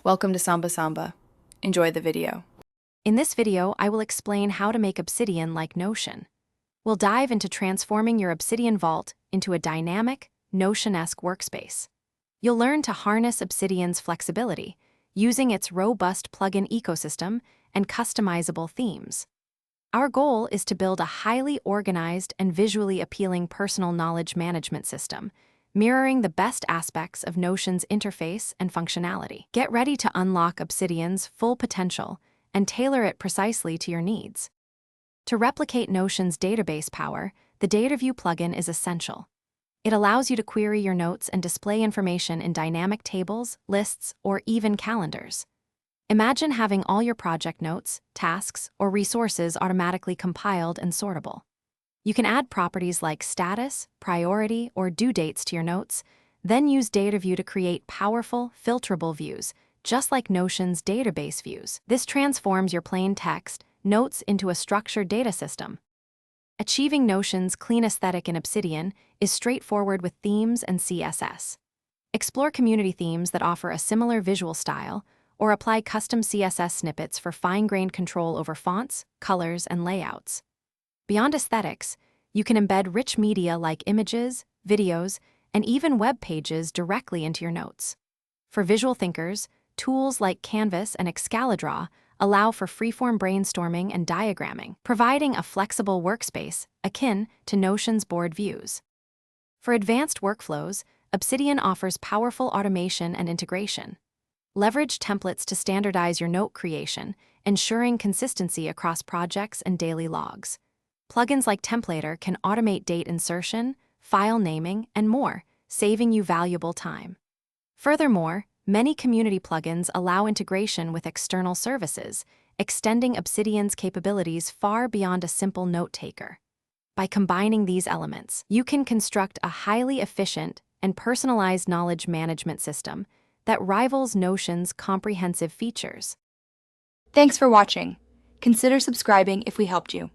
Welcome to Samba Samba. Enjoy the video. In this video, I will explain how to make Obsidian like Notion. We'll dive into transforming your Obsidian vault into a dynamic, Notion-esque workspace. You'll learn to harness Obsidian's flexibility, using its robust plugin ecosystem and customizable themes. Our goal is to build a highly organized and visually appealing personal knowledge management system, mirroring the best aspects of Notion's interface and functionality. Get ready to unlock Obsidian's full potential and tailor it precisely to your needs. To replicate Notion's database power, the DataView plugin is essential. It allows you to query your notes and display information in dynamic tables, lists, or even calendars. Imagine having all your project notes, tasks, or resources automatically compiled and sortable. You can add properties like status, priority, or due dates to your notes, then use DataView to create powerful, filterable views, just like Notion's database views. This transforms your plain text notes into a structured data system. Achieving Notion's clean aesthetic in Obsidian is straightforward with themes and CSS. Explore community themes that offer a similar visual style, or apply custom CSS snippets for fine-grained control over fonts, colors, and layouts. Beyond aesthetics, you can embed rich media like images, videos, and even web pages directly into your notes. For visual thinkers, tools like Canvas and Excalidraw allow for freeform brainstorming and diagramming, providing a flexible workspace akin to Notion's board views. For advanced workflows, Obsidian offers powerful automation and integration. Leverage templates to standardize your note creation, ensuring consistency across projects and daily logs. Plugins like Templator can automate date insertion, file naming, and more, saving you valuable time. Furthermore, many community plugins allow integration with external services, extending Obsidian's capabilities far beyond a simple note-taker. By combining these elements, you can construct a highly efficient and personalized knowledge management system that rivals Notion's comprehensive features. Thanks for watching. Consider subscribing if we helped you.